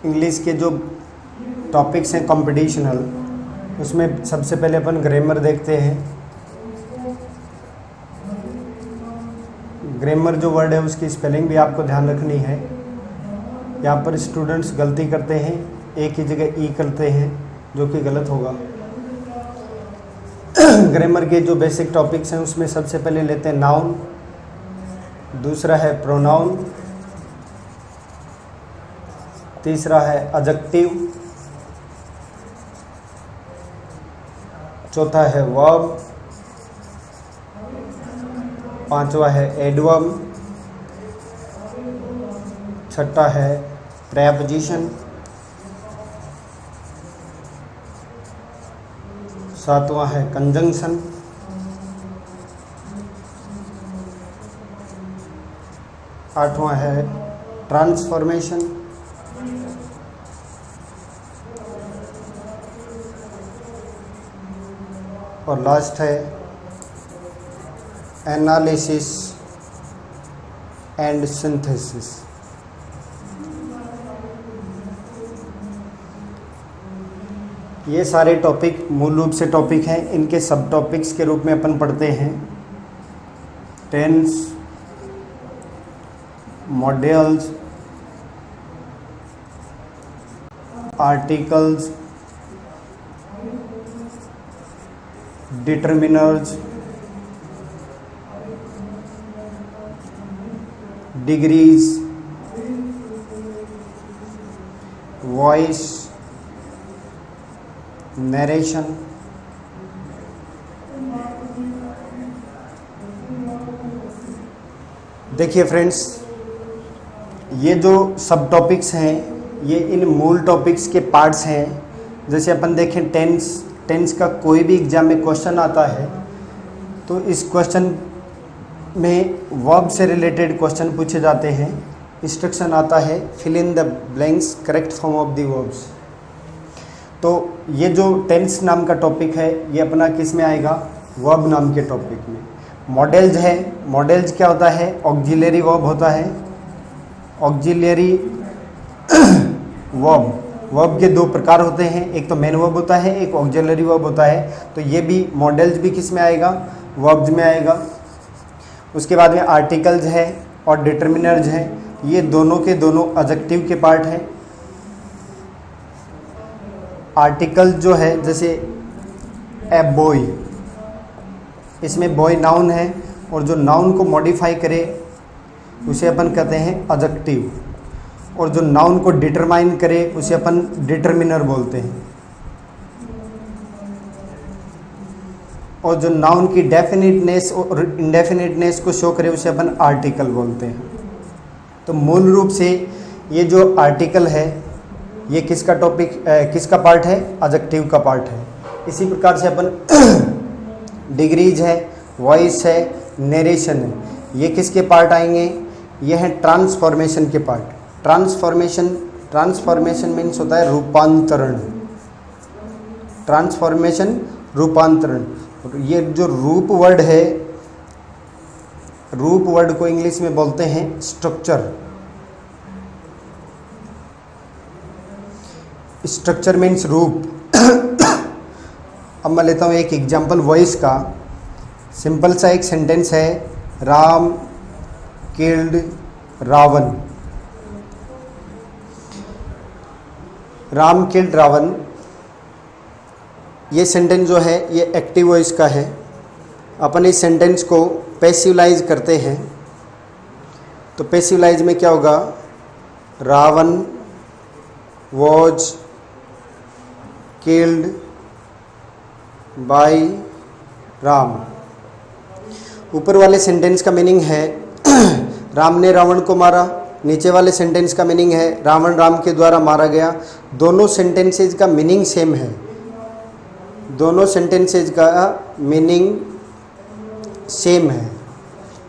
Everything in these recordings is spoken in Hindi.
इंग्लिश के जो टॉपिक्स हैं कॉम्पिटिशनल, उसमें सबसे पहले अपन ग्रामर देखते हैं। ग्रामर जो वर्ड है उसकी स्पेलिंग भी आपको ध्यान रखनी है। यहाँ पर स्टूडेंट्स गलती करते हैं, एक ही जगह ई करते हैं, जो कि गलत होगा। ग्रामर के जो बेसिक टॉपिक्स हैं उसमें सबसे पहले लेते हैं नाउन, दूसरा है प्रोनाउन, तीसरा है एडजेक्टिव, चौथा है वर्ब, पांचवा है एडवर्ब, छठा है प्रेपोजिशन, सातवां है कंजंक्शन, आठवां है ट्रांसफॉर्मेशन, और लास्ट है एनालिसिस एंड सिंथेसिस। ये सारे टॉपिक मूल रूप से टॉपिक हैं। इनके सब टॉपिक्स के रूप में अपन पढ़ते हैं tense, modals, articles, determiners, degrees, voice, narration, देखिए फ्रेंड्स, ये जो सब टॉपिक्स हैं ये इन मूल टॉपिक्स के पार्ट्स हैं। जैसे अपन देखें टेंस का कोई भी एग्जाम में क्वेश्चन आता है तो इस क्वेश्चन में वर्ब से रिलेटेड क्वेश्चन पूछे जाते हैं। इंस्ट्रक्शन आता है fill in the blanks, correct form of the verbs. तो ये जो टेंस नाम का टॉपिक है ये अपना किस में आएगा? वर्ब नाम के टॉपिक में। मॉडल्स है, मॉडल्स क्या होता है? ऑक्सिलरी वर्ब होता है। ऑक्सिलरी वर्ब के दो प्रकार होते हैं, एक तो मेन वर्ब होता है, एक ऑक्सिलरी वर्ब होता है। तो ये भी मॉडल्स भी किस में आएगा? वर्ब्स में आएगा। उसके बाद में आर्टिकल्स है और डिटरमिनर्स है, ये दोनों के दोनों एडजेक्टिव के पार्ट हैं। आर्टिकल जो है जैसे ए बॉय, इसमें बॉय नाउन है और जो नाउन को मॉडिफाई करे उसे अपन कहते हैं एडजेक्टिव, और जो नाउन को डिटरमाइन करे उसे अपन डिटरमिनर बोलते हैं, और जो नाउन की डेफिनेटनेस और इंडेफिनेटनेस को शो करे उसे अपन आर्टिकल बोलते हैं। तो मूल रूप से ये जो आर्टिकल है ये किसका टॉपिक किसका पार्ट है? एडजेक्टिव का पार्ट है। इसी प्रकार से अपन डिग्रीज है, वॉइस है, नरेशन है, ये किसके पार्ट आएंगे? ये हैं ट्रांसफॉर्मेशन के पार्ट। ट्रांसफॉर्मेशन मीन्स होता है रूपांतरण। ट्रांसफॉर्मेशन रूपांतरण। ये जो रूप वर्ड है, रूप वर्ड को इंग्लिश में बोलते हैं स्ट्रक्चर। स्ट्रक्चर मीन्स रूप। अब मैं लेता हूँ एक एग्जाम्पल वॉइस का। सिंपल सा एक सेंटेंस है, राम किल्ड रावण। राम किल्ड रावण, ये सेंटेंस जो है ये एक्टिव वॉइस का है। अपन इस सेंटेंस को पैसिवलाइज करते हैं तो पैसिवलाइज में क्या होगा? Ravan was killed by Ram. ऊपर वाले सेंटेंस का मीनिंग है राम ने रावण को मारा, नीचे वाले सेंटेंस का मीनिंग है रावण राम के द्वारा मारा गया। दोनों सेंटेंसेज का मीनिंग सेम है, दोनों सेंटेंसेज का मीनिंग सेम है,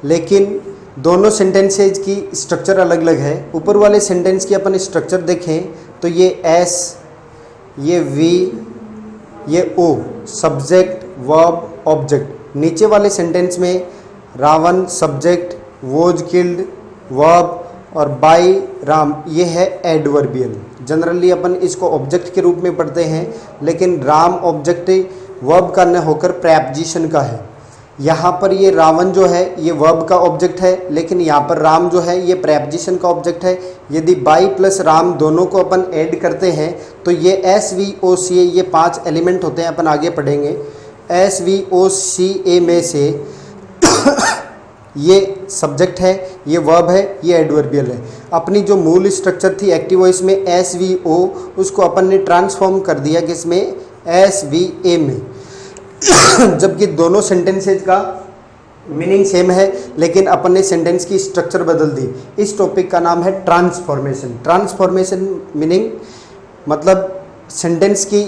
लेकिन दोनों सेंटेंसेज की स्ट्रक्चर अलग अलग है। ऊपर वाले सेंटेंस की अपन स्ट्रक्चर देखें तो ये एस, ये वी, ये ओ, सब्जेक्ट वर्ब ऑब्जेक्ट। नीचे वाले सेंटेंस में Ravan subject, was killed verb, और बाय राम ये है एडवर्बियल। जनरली अपन इसको ऑब्जेक्ट के रूप में पढ़ते हैं, लेकिन राम ऑब्जेक्ट वर्ब का न होकर प्रेपोजिशन का है। यहाँ पर ये रावण जो है ये वर्ब का ऑब्जेक्ट है, लेकिन यहाँ पर राम जो है ये प्रेपोजिशन का ऑब्जेक्ट है। यदि बाई प्लस राम दोनों को अपन ऐड करते हैं तो ये SVOCA ये 5 एलिमेंट होते हैं, अपन आगे पढ़ेंगे। SVOCA में से ये सब्जेक्ट है, ये वर्ब है, ये एडवर्बियल है। अपनी जो मूल स्ट्रक्चर थी एक्टिव वॉइस में SVO, उसको अपन ने ट्रांसफॉर्म कर दिया किसमें, SVA में। जबकि दोनों सेंटेंसेज का मीनिंग सेम है, लेकिन अपन ने सेंटेंस की स्ट्रक्चर बदल दी। इस टॉपिक का नाम है ट्रांसफॉर्मेशन। ट्रांसफॉर्मेशन मीनिंग मतलब सेंटेंस की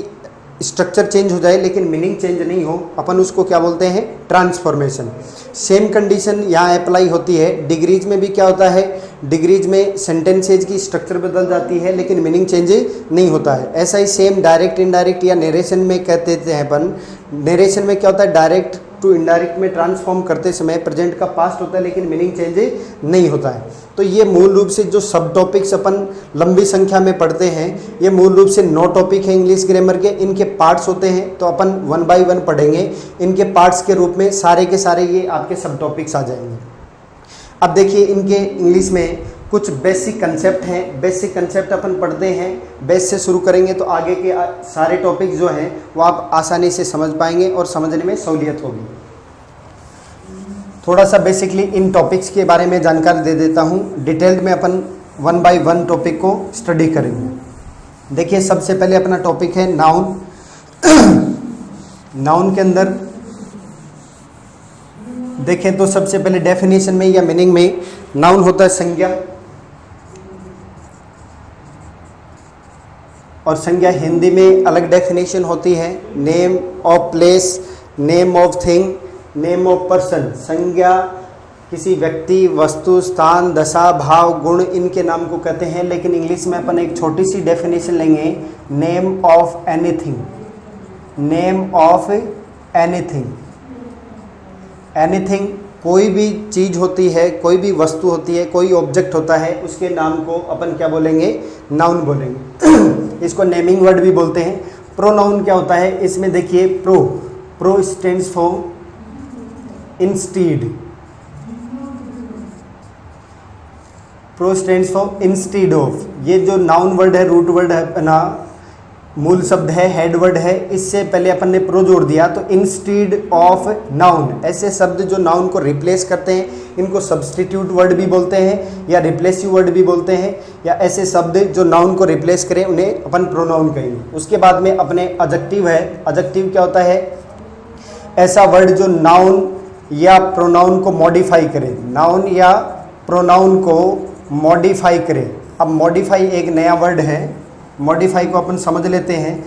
स्ट्रक्चर चेंज हो जाए लेकिन मीनिंग चेंज नहीं हो, अपन उसको क्या बोलते हैं, ट्रांसफॉर्मेशन। सेम कंडीशन यहाँ अप्लाई होती है। डिग्रीज में भी क्या होता है, डिग्रीज में सेंटेंसेज की स्ट्रक्चर बदल जाती है लेकिन मीनिंग चेंज नहीं होता है। ऐसा ही सेम डायरेक्ट इनडायरेक्ट या नरेशन में कहते हैं अपन। नरेशन में क्या होता है, डायरेक्ट टू इनडायरेक्ट में ट्रांसफॉर्म करते समय प्रेजेंट का पास्ट होता है लेकिन मीनिंग चेंज नहीं होता है। तो ये मूल रूप से जो सब टॉपिक्स अपन लंबी संख्या में पढ़ते हैं, ये मूल रूप से 9 टॉपिक हैं इंग्लिश ग्रामर के। इनके पार्ट्स होते हैं, तो अपन 1 बाय 1 पढ़ेंगे। इनके पार्ट्स के रूप में सारे के सारे ये आपके सब टॉपिक्स आ जाएंगे। अब देखिए इनके इंग्लिश में कुछ बेसिक कंसेप्ट हैं। बेसिक कंसेप्ट अपन पढ़ते हैं, बेस से शुरू करेंगे तो आगे के सारे टॉपिक जो हैं वो आप आसानी से समझ पाएंगे और समझने में सहूलियत होगी। थोड़ा सा बेसिकली इन टॉपिक्स के बारे में जानकारी दे देता हूँ। डिटेल्ड में अपन 1 बाय 1 टॉपिक को स्टडी करेंगे। देखिए सबसे पहले अपना टॉपिक है नाउन। नाउन के अंदर देखें तो सबसे पहले डेफिनेशन में या मीनिंग में नाउन होता है संज्ञा, और संज्ञा हिंदी में अलग डेफिनेशन होती है, name of place, name of thing, name of person. संज्ञा किसी व्यक्ति, वस्तु, स्थान, दशा, भाव, गुण, इनके नाम को कहते हैं। लेकिन इंग्लिश में अपन एक छोटी सी डेफिनेशन लेंगे, name of anything. Name of anything. Anything कोई भी चीज़ होती है, कोई भी वस्तु होती है, कोई ऑब्जेक्ट होता है, उसके नाम को अपन क्या बोलेंगे, नाउन बोलेंगे। इसको नेमिंग वर्ड भी बोलते हैं। प्रोनाउन क्या होता है, इसमें देखिए pro stands for instead. Pro stands for instead of. ये जो नाउन वर्ड है, रूट वर्ड है ना, मूल शब्द है, हेड वर्ड है, इससे पहले अपन ने प्रो जोड़ दिया तो इंस्टीड ऑफ नाउन। ऐसे शब्द जो नाउन को रिप्लेस करते हैं इनको सब्स्टिट्यूट वर्ड भी बोलते हैं या रिप्लेसिव वर्ड भी बोलते हैं, या ऐसे शब्द जो नाउन को रिप्लेस करें उन्हें अपन प्रोनाउन कहेंगे। उसके बाद में अपने एडजेक्टिव है। एडजेक्टिव क्या होता है, ऐसा वर्ड जो नाउन या प्रोनाउन को मॉडिफाई करे। नाउन या प्रोनाउन को मॉडिफाई करे। अब मॉडिफाई एक नया वर्ड है, मॉडिफाई को अपन समझ लेते हैं।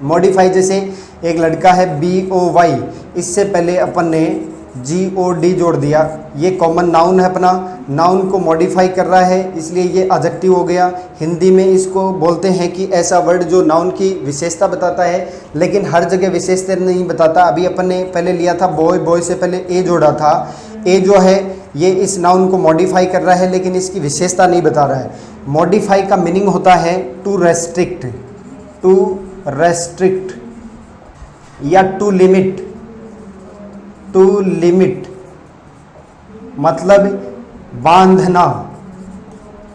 मॉडिफाई जैसे एक लड़का है BOY, इससे पहले अपन ने GOD जोड़ दिया, ये कॉमन नाउन है अपना, नाउन को मॉडिफाई कर रहा है इसलिए ये एडजेक्टिव हो गया। हिंदी में इसको बोलते हैं कि ऐसा वर्ड जो नाउन की विशेषता बताता है लेकिन हर जगह विशेषता नहीं बताता। अभी अपन ने पहले लिया था बॉय से पहले A जोड़ा था, A जो है ये इस नाउन को मॉडिफाई कर रहा है लेकिन इसकी विशेषता नहीं बता रहा है। मॉडिफाई का मीनिंग होता है टू रेस्ट्रिक्ट, टू रेस्ट्रिक्ट या टू लिमिट। टू लिमिट मतलब बांधना।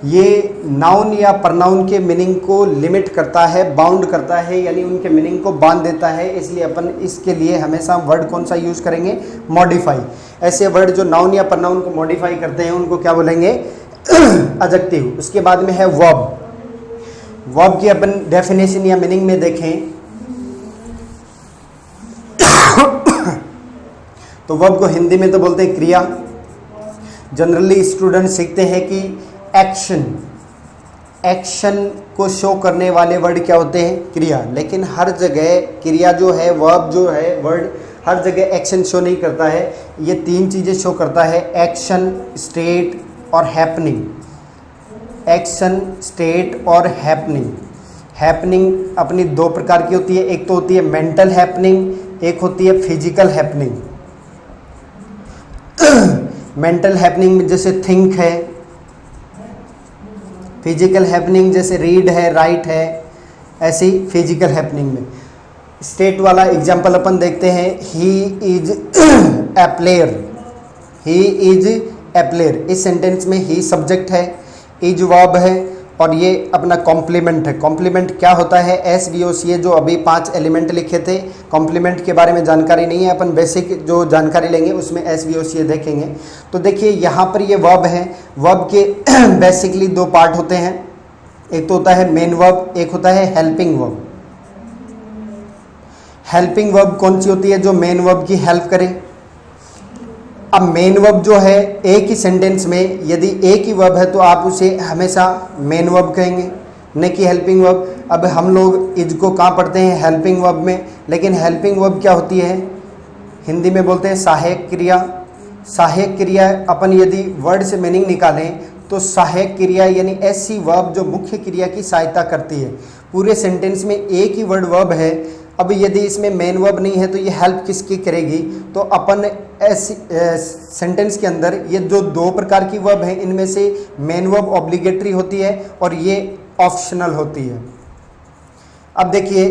ये नाउन या प्रनाउन के मीनिंग को लिमिट करता है, बाउंड करता है, यानी उनके मीनिंग को बांध देता है। इसलिए अपन इसके लिए हमेशा वर्ड कौन सा यूज करेंगे, मॉडिफाई। ऐसे वर्ड जो नाउन या प्रनाउन को मॉडिफाई करते हैं उनको क्या बोलेंगे, एडजेक्टिव। उसके बाद में है वर्ब। वर्ब की अपन डेफिनेशन या मीनिंग में देखें तो वर्ब को हिंदी में तो बोलते हैं क्रिया। जनरली स्टूडेंट सीखते हैं कि एक्शन को शो करने वाले वर्ड क्या होते हैं, क्रिया। लेकिन हर जगह क्रिया जो है, वर्ब जो है, वर्ड हर जगह एक्शन शो नहीं करता है। ये 3 चीज़ें शो करता है, एक्शन, स्टेट और हैपनिंग। एक्शन, स्टेट और हैपनिंग। हैपनिंग अपनी 2 प्रकार की होती है, एक तो होती है मेंटल हैपनिंग, एक होती है फिजिकल हैपनिंग। मेंटल हैपनिंग में जैसे थिंक है, फिजिकल हैपनिंग जैसे रीड है, राइट है, ऐसी फिजिकल हैपनिंग में। स्टेट वाला एग्जाम्पल अपन देखते हैं, he is a player, he is a player. इस सेंटेंस में ही सब्जेक्ट है, इज वर्ब है और ये अपना कॉम्प्लीमेंट है। कॉम्प्लीमेंट क्या होता है? एस वी ओ सी ए, जो अभी 5 एलिमेंट लिखे थे। कॉम्प्लीमेंट के बारे में जानकारी नहीं है, अपन बेसिक जो जानकारी लेंगे उसमें एस वी ओ सी ए देखेंगे। तो देखिए यहाँ पर ये वर्ब है, वर्ब के बेसिकली 2 पार्ट होते हैं, एक तो होता है मेन वर्ब, एक होता है हेल्पिंग वर्ब। हेल्पिंग वर्ब कौन सी होती है? जो मेन वर्ब की हेल्प करे। अब मेन वर्ब जो है, एक ही सेंटेंस में यदि एक ही वर्ब है तो आप उसे हमेशा मेन वर्ब कहेंगे, न कि हेल्पिंग वर्ब। अब हम लोग इज को कहाँ पढ़ते हैं? हेल्पिंग वर्ब में। लेकिन हेल्पिंग वर्ब क्या होती है? हिंदी में बोलते हैं सहायक क्रिया। सहायक क्रिया अपन यदि वर्ड से मीनिंग निकालें तो सहायक क्रिया यानी ऐसी वर्ब जो मुख्य क्रिया की सहायता करती है। पूरे सेंटेंस में एक ही वर्ड वर्ब है, अब यदि इसमें मेन वर्ब नहीं है तो ये हेल्प किसकी करेगी? तो अपन ऐसी सेंटेंस के अंदर ये जो 2 प्रकार की वर्ब है, इनमें से मेन वर्ब ऑब्लिगेटरी होती है और ये ऑप्शनल होती है। अब देखिए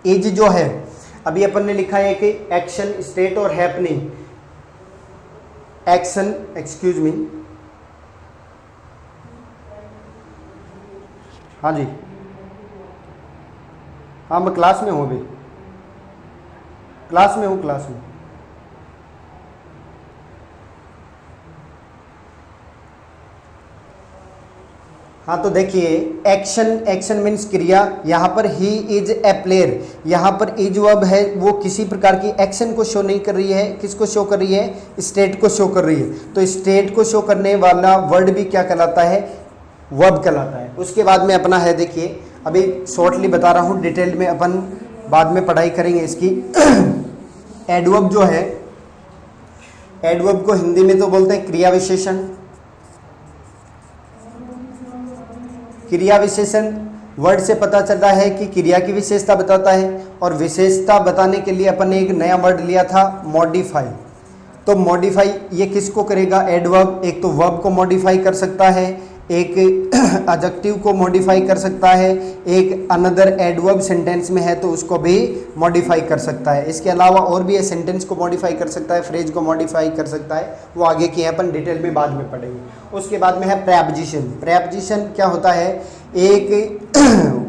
इज जो है, अभी अपन ने लिखा है कि एक्शन, स्टेट और हैपनिंग। एक्शन, एक्सक्यूज मी, हाँ जी, हाँ मैं क्लास में हूँ, अभी क्लास में हूँ, क्लास में। हाँ तो देखिए एक्शन, एक्शन मीन्स क्रिया। यहाँ पर ही इज ए प्लेयर, यहाँ पर इज वर्ब है, वो किसी प्रकार की एक्शन को शो नहीं कर रही है। किसको शो कर रही है? स्टेट को शो कर रही है। तो स्टेट को शो करने वाला वर्ड भी क्या कहलाता है? वर्ब कहलाता है। उसके बाद में अपना है, देखिए अभी शॉर्टली बता रहा हूँ, डिटेल में अपन बाद में पढ़ाई करेंगे इसकी। एडवर्ब जो है, एडवर्ब को हिंदी में तो बोलते हैं क्रिया विशेषण। क्रिया विशेषण वर्ड से पता चलता है कि क्रिया की विशेषता बताता है, और विशेषता बताने के लिए अपन ने एक नया वर्ड लिया था, मॉडिफाई। तो मॉडिफाई ये किसको करेगा? एडवर्ब। एक तो वर्ब को मॉडिफाई कर सकता है, एक एडजेक्टिव को मॉडिफाई कर सकता है, एक अनदर एडवर्ब सेंटेंस में है तो उसको भी मॉडिफाई कर सकता है। इसके अलावा और भी सेंटेंस को मॉडिफाई कर सकता है, फ्रेज को मॉडिफाई कर सकता है, वो आगे की है, अपन डिटेल में बाद में पढ़ेंगे। उसके बाद में है प्रेपोजिशन। प्रेपोजिशन क्या होता है? एक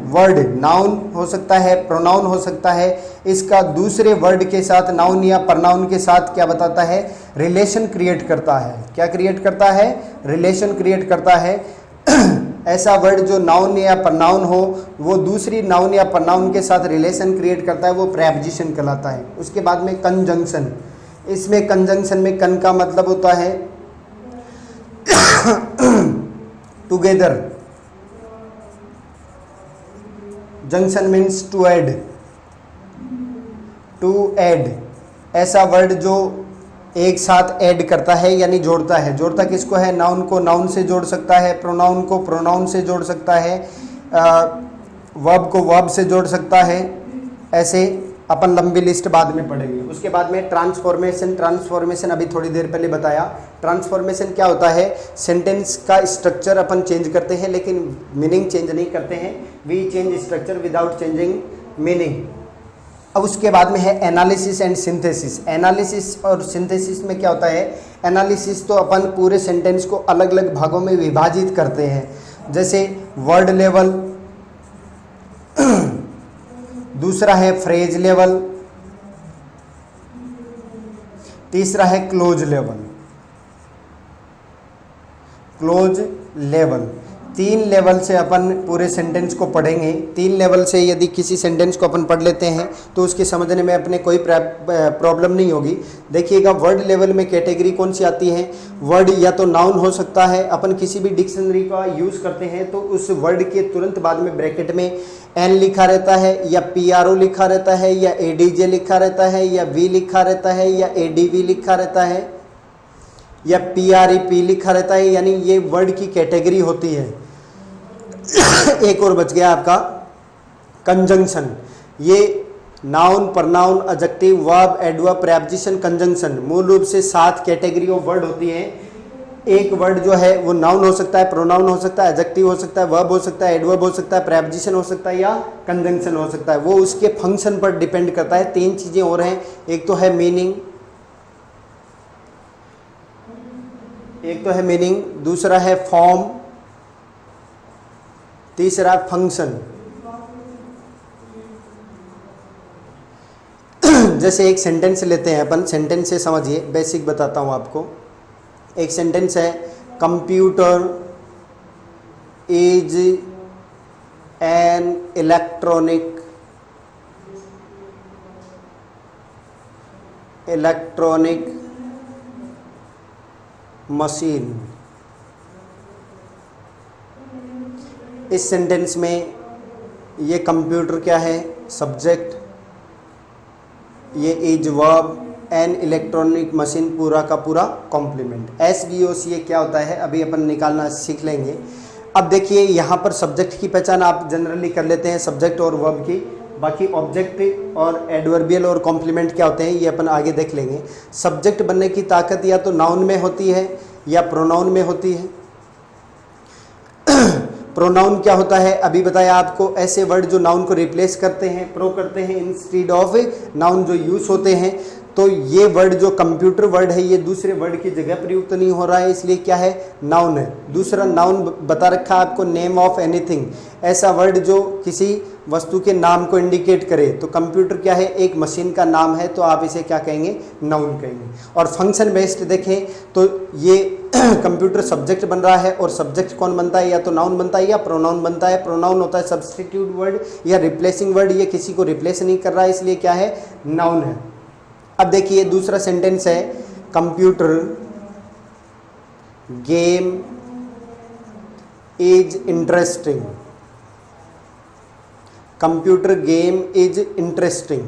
वर्ड नाउन हो सकता है, प्रोनाउन हो सकता है, इसका दूसरे वर्ड के साथ, नाउन या प्रनाउन के साथ क्या बताता है? रिलेशन क्रिएट करता है। क्या क्रिएट करता है? रिलेशन क्रिएट करता है। ऐसा वर्ड जो नाउन या प्रनाउन हो, वो दूसरी नाउन या प्रनाउन के साथ रिलेशन क्रिएट करता है, वो प्रेपोजिशन कहलाता है। उसके बाद में कंजंक्शन। इसमें कंजंक्शन में कन का मतलब होता है together. Junction means to add, to add. ऐसा वर्ड जो एक साथ ऐड करता है यानी जोड़ता है। जोड़ता किसको है? नाउन को नाउन से जोड़ सकता है, प्रोनाउन को प्रोनाउन से जोड़ सकता है, वर्ब को वर्ब से जोड़ सकता है। ऐसे अपन लंबी लिस्ट बाद में पढ़ेंगे। उसके बाद में ट्रांसफॉर्मेशन। ट्रांसफॉर्मेशन अभी थोड़ी देर पहले बताया। ट्रांसफॉर्मेशन क्या होता है? सेंटेंस का स्ट्रक्चर अपन चेंज करते हैं लेकिन मीनिंग चेंज नहीं करते हैं। We change structure without changing meaning. अब उसके बाद में है एनालिसिस एंड सिंथेसिस। एनालिसिस और सिंथेसिस में क्या होता है? एनालिसिस तो अपन पूरे सेंटेंस को अलग अलग भागों में विभाजित करते हैं, जैसे वर्ड लेवल, दूसरा है फ्रेज लेवल, तीसरा है close level. Close level 3 level से अपन पूरे सेंटेंस को पढ़ेंगे। 3 लेवल से यदि किसी सेंटेंस को अपन पढ़ लेते हैं तो उसके समझने में अपने कोई प्रॉब्लम नहीं होगी। देखिएगा वर्ड लेवल में कैटेगरी कौन सी आती है? वर्ड या तो नाउन हो सकता है, अपन किसी भी डिक्शनरी का यूज़ करते हैं तो उस वर्ड के तुरंत बाद में ब्रैकेट में एन लिखा रहता है, या PRO लिखा रहता है, या ADJ लिखा रहता है, या V लिखा रहता है, या ADV लिखा रहता है, या PREP लिखा रहता है, यानी ये वर्ड की कैटेगरी होती है। एक और बच गया आपका कंजंक्शन। ये noun, pronoun, adjective, verb, adverb, preposition, conjunction, मूल रूप से 7 कैटेगरी ऑफ वर्ड होती हैं। एक वर्ड जो है वो नाउन हो सकता है, प्रोनाउन हो सकता है, एडजेक्टिव हो सकता है, वर्ब हो सकता है, एडवर्ब हो सकता है, प्रीपोजिशन हो सकता है या कंजंक्शन हो सकता है। वो उसके फंक्शन पर डिपेंड करता है। 3 चीजें और हैं, एक तो है मीनिंग, दूसरा है फॉर्म, तीसरा फंक्शन। जैसे एक सेंटेंस लेते हैं अपन, सेंटेंस से समझिए, बेसिक बताता हूं आपको। एक सेंटेंस है, computer is an electronic machine. इस सेंटेंस में ये कंप्यूटर क्या है, सब्जेक्ट, ये is verb, an electronic machine पूरा का पूरा कॉम्प्लीमेंट। SVOC ये क्या होता है अभी अपन निकालना सीख लेंगे। अब देखिए यहाँ पर सब्जेक्ट की पहचान आप जनरली कर लेते हैं, सब्जेक्ट और वर्ब की। बाकी ऑब्जेक्ट और एडवर्बियल और कॉम्प्लीमेंट क्या होते हैं ये अपन आगे देख लेंगे। सब्जेक्ट बनने की ताकत या तो नाउन में होती है या प्रोनाउन में होती है। प्रोनाउन क्या होता है अभी बताया आपको, ऐसे वर्ड जो नाउन को रिप्लेस करते हैं, प्रो करते हैं इंस्टीड ऑफ नाउन जो यूज होते हैं। तो ये वर्ड जो कंप्यूटर वर्ड है ये दूसरे वर्ड की जगह प्रयुक्त नहीं हो रहा है, इसलिए क्या है, नाउन है। दूसरा नाउन बता रखा है आपको, नेम ऑफ एनीथिंग, ऐसा वर्ड जो किसी वस्तु के नाम को इंडिकेट करे। तो कंप्यूटर क्या है, एक मशीन का नाम है, तो आप इसे क्या कहेंगे, नाउन कहेंगे। और फंक्शन बेस्ड देखें तो ये कंप्यूटर सब्जेक्ट बन रहा है, और सब्जेक्ट कौन बनता है, या तो नाउन बनता है या प्रोनाउन बनता है। प्रोनाउन होता है सब्स्टिट्यूट वर्ड या रिप्लेसिंग वर्ड, ये किसी को रिप्लेस नहीं कर रहा है, इसलिए क्या है, नाउन है। अब देखिए दूसरा सेंटेंस है, computer game is interesting. Computer game is interesting,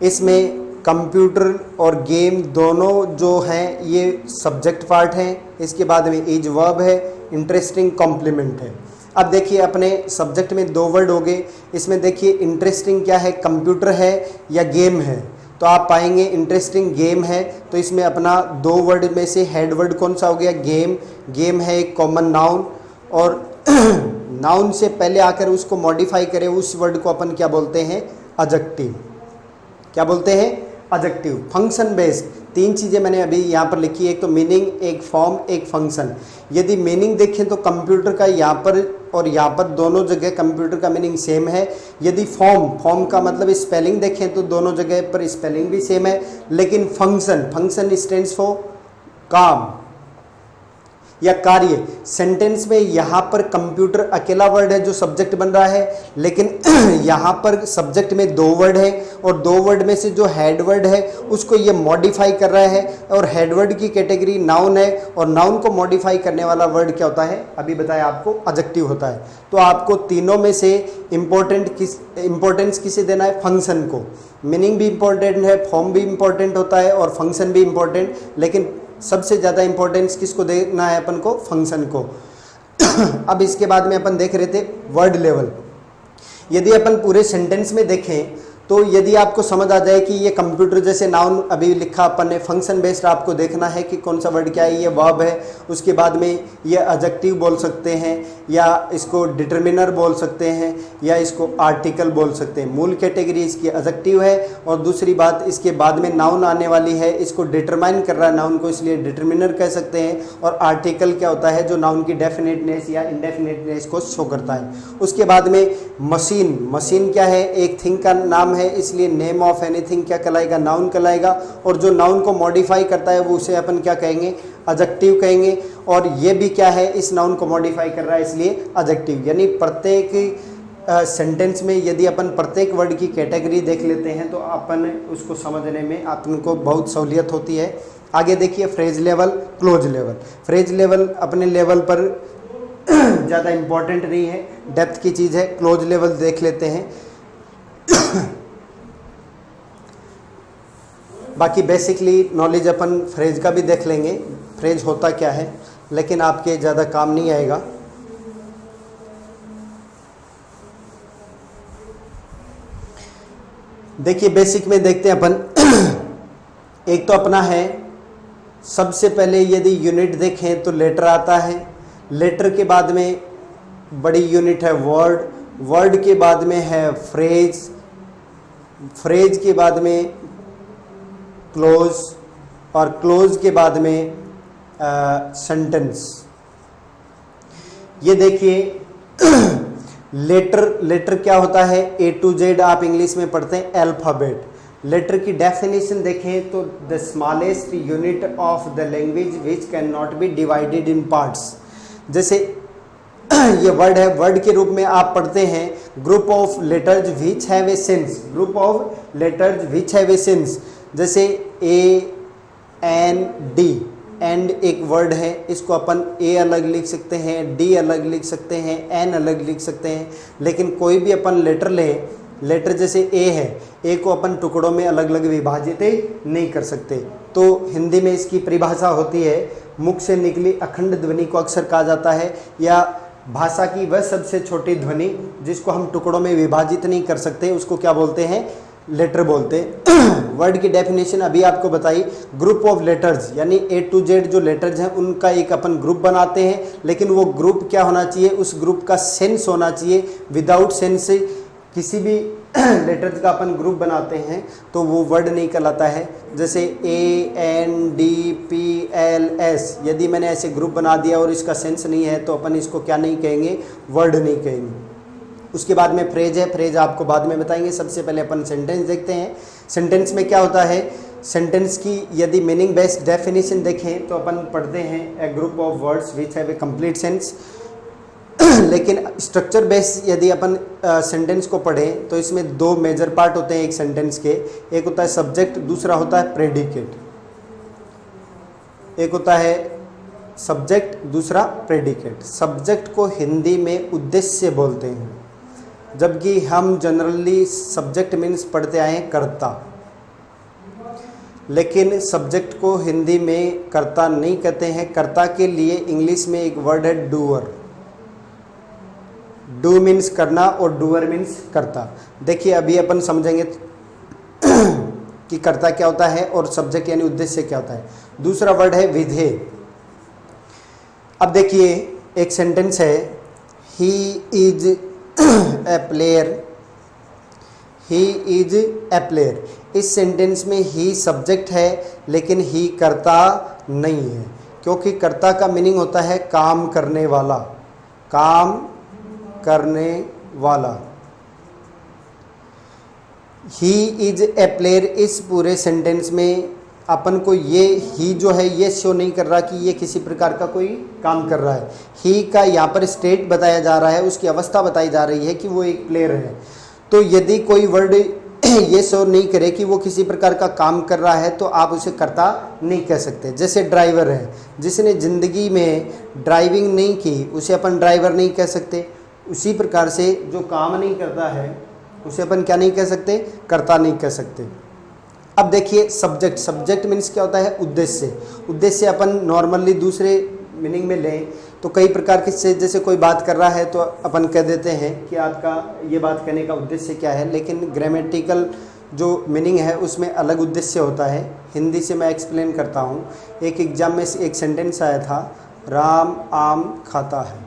इसमें कंप्यूटर और गेम दोनों जो हैं ये सब्जेक्ट पार्ट हैं, इसके बाद में इज वर्ब है, इंटरेस्टिंग कॉम्प्लीमेंट है। अब देखिए अपने सब्जेक्ट में 2 वर्ड हो गए, इसमें देखिए इंटरेस्टिंग क्या है, कंप्यूटर है या गेम है। तो आप पाएंगे इंटरेस्टिंग गेम है, तो इसमें अपना 2 वर्ड में से हेड वर्ड कौन सा हो गया, गेम। गेम है एक कॉमन नाउन, और नाउन से पहले आकर उसको मॉडिफाई करें उस वर्ड को अपन क्या बोलते हैं, एडजेक्टिव। क्या बोलते हैं, एडजेक्टिव। फंक्शन बेस्ड 3 चीज़ें मैंने अभी यहाँ पर लिखी है, एक तो मीनिंग, एक फॉर्म, एक फंक्शन। यदि मीनिंग देखें तो कंप्यूटर का यहाँ पर और यहाँ पर दोनों जगह कंप्यूटर का मीनिंग सेम है। यदि फॉर्म का मतलब स्पेलिंग देखें तो दोनों जगह पर स्पेलिंग भी सेम है। लेकिन फंक्शन स्टैंड्स फॉर काम या कार्य। सेंटेंस में यहाँ पर कंप्यूटर अकेला वर्ड है जो सब्जेक्ट बन रहा है, लेकिन यहाँ पर सब्जेक्ट में 2 वर्ड है, और 2 वर्ड में से जो हेड वर्ड है उसको ये मॉडिफाई कर रहा है, और हेड वर्ड की कैटेगरी नाउन है, और नाउन को मॉडिफाई करने वाला वर्ड क्या होता है, अभी बताया आपको, एडजेक्टिव होता है। तो आपको तीनों में से इंपॉर्टेंस किसे देना है, फंक्शन को। मीनिंग भी इंपॉर्टेंट है, फॉर्म भी इंपॉर्टेंट होता है, और फंक्शन भी इंपॉर्टेंट, लेकिन सबसे ज़्यादा इंपॉर्टेंस किसको देना है अपन को, फंक्शन को। अब इसके बाद में अपन देख रहे थे वर्ड लेवल। यदि अपन पूरे सेंटेंस में देखें तो यदि आपको समझ आ जाए कि ये कंप्यूटर जैसे नाउन अभी लिखा अपन ने, फंक्शन बेस्ड आपको देखना है कि कौन सा वर्ड क्या है, ये वर्ब है, उसके बाद में ये एडजेक्टिव बोल सकते हैं, या इसको डिटर्मिनर बोल सकते हैं, या इसको आर्टिकल बोल सकते हैं। मूल कैटेगरी इसकी एडजेक्टिव है, और दूसरी बात इसके बाद में नाउन आने वाली है, इसको डिटरमाइन कर रहा है नाउन को, इसलिए डिटर्मिनर कह सकते हैं। और आर्टिकल क्या होता है, जो नाउन की डेफिनेटनेस या इनडेफिनेटनेस को शो करता है। उसके बाद में मशीन क्या है, एक थिंग का नाम है, इसलिए नेम ऑफ एनीथिंग क्या कहलाएगा, नाउन कहलाएगा। और जो नाउन को मॉडिफाई करता है वो उसे अपन क्या कहेंगे, एडजेक्टिव कहेंगे। और ये भी क्या है, इस नाउन को मॉडिफाई कर रहा है, इसलिए एडजेक्टिव। यानी प्रत्येक सेंटेंस में यदि अपन प्रत्येक वर्ड की कैटेगरी देख लेते हैं तो अपन उसको समझने में अपन को बहुत सहूलियत होती है। आगे देखिए phrase level, close level. Phrase level अपने लेवल पर ज़्यादा इम्पोर्टेंट नहीं है, डेप्थ की चीज़ है। क्लोज लेवल देख लेते हैं। बाकी बेसिकली नॉलेज अपन फ्रेज का भी देख लेंगे, फ्रेज होता क्या है, लेकिन आपके ज़्यादा काम नहीं आएगा। देखिए बेसिक में देखते हैं अपन। एक तो अपना है, सबसे पहले यदि यूनिट देखें तो लेटर आता है, लेटर के बाद में बड़ी यूनिट है वर्ड, वर्ड के बाद में है फ्रेज, फ्रेज के बाद में क्लोज, और क्लोज के बाद में सेंटेंस। ये देखिए लेटर क्या होता है, ए टू जेड आप इंग्लिश में पढ़ते हैं अल्फाबेट। लेटर की डेफिनेशन देखें तो the smallest unit of the language which can not be divided in parts. जैसे ये वर्ड है, वर्ड के रूप में आप पढ़ते हैं group of letters which have a sense, group of letters which have a sense. जैसे ए एन डी, एंड एक वर्ड है, इसको अपन ए अलग लिख सकते हैं, डी अलग लिख सकते हैं, एन अलग लिख सकते हैं। लेकिन कोई भी अपन लेटर लें, लेटर जैसे ए है, ए को अपन टुकड़ों में अलग अलग विभाजित नहीं कर सकते। तो हिंदी में इसकी परिभाषा होती है, मुख से निकली अखंड ध्वनि को अक्सर कहा जाता है, या भाषा की वह सबसे छोटी ध्वनि जिसको हम टुकड़ों में विभाजित नहीं कर सकते, उसको क्या बोलते हैं, लेटर बोलते हैं। वर्ड की डेफिनेशन अभी आपको बताई, ग्रुप ऑफ लेटर्स यानी ए टू जेड जो लेटर्स हैं उनका एक अपन ग्रुप बनाते हैं, लेकिन वो ग्रुप क्या होना चाहिए, उस ग्रुप का सेंस होना चाहिए। विदाउट सेंस किसी भी लेटर्स का अपन ग्रुप बनाते हैं तो वो वर्ड नहीं कहलाता है। जैसे A N D P L S, यदि मैंने ऐसे ग्रुप बना दिया और इसका सेंस नहीं है तो अपन इसको क्या नहीं कहेंगे, वर्ड नहीं कहेंगे। उसके बाद में फ्रेज है, फ्रेज आपको बाद में बताएंगे। सबसे पहले अपन सेंटेंस देखते हैं। सेंटेंस में क्या होता है, सेंटेंस की यदि मीनिंग बेस्ड डेफिनेशन देखें तो अपन पढ़ते हैं a group of words which have a complete sense. लेकिन स्ट्रक्चर बेस्ड यदि अपन सेंटेंस को पढ़ें तो इसमें दो मेजर पार्ट होते हैं एक सेंटेंस के, एक होता है सब्जेक्ट, दूसरा होता है प्रेडिकेट। एक होता है सब्जेक्ट, दूसरा प्रेडिकेट। सब्जेक्ट को हिंदी में उद्देश्य बोलते हैं, जबकि हम जनरली सब्जेक्ट मीन्स पढ़ते आए हैं कर्ता, लेकिन सब्जेक्ट को हिंदी में कर्ता नहीं कहते हैं। कर्ता के लिए इंग्लिश में एक वर्ड है डूअर। डू मीन्स करना और डूअर मीन्स कर्ता। देखिए अभी अपन समझेंगे कि कर्ता क्या होता है और सब्जेक्ट यानी उद्देश्य क्या होता है। दूसरा वर्ड है विधेय। अब देखिए एक सेंटेंस है, he is a player, he is a player. इस सेंटेंस में ही सब्जेक्ट है लेकिन ही कर्ता नहीं है, क्योंकि कर्ता का मीनिंग होता है काम करने वाला, काम करने वाला। ही इज ए प्लेयर, इस पूरे सेंटेंस में अपन को ये ही जो है ये शो नहीं कर रहा कि ये किसी प्रकार का कोई काम कर रहा है। ही का यहाँ पर स्टेट बताया जा रहा है, उसकी अवस्था बताई जा रही है कि वो एक प्लेयर है। तो यदि कोई वर्ड ये शो नहीं करे कि वो किसी प्रकार का काम कर रहा है तो आप उसे कर्ता नहीं कह सकते। जैसे ड्राइवर है, जिसने ज़िंदगी में ड्राइविंग नहीं की उसे अपन ड्राइवर नहीं कह सकते। उसी प्रकार से जो काम नहीं करता है उसे अपन क्या नहीं कह सकते, कर्ता नहीं कह सकते। अब देखिए सब्जेक्ट, सब्जेक्ट मीन्स क्या होता है, उद्देश्य। उद्देश्य अपन नॉर्मली दूसरे मीनिंग में लें तो कई प्रकार के से, जैसे कोई बात कर रहा है तो अपन कह देते हैं कि आपका ये बात कहने का उद्देश्य क्या है, लेकिन ग्रामेटिकल जो मीनिंग है उसमें अलग उद्देश्य होता है। हिंदी से मैं एक्सप्लेन करता हूँ। एक एग्जाम में एक सेंटेंस आया था, राम आम खाता है,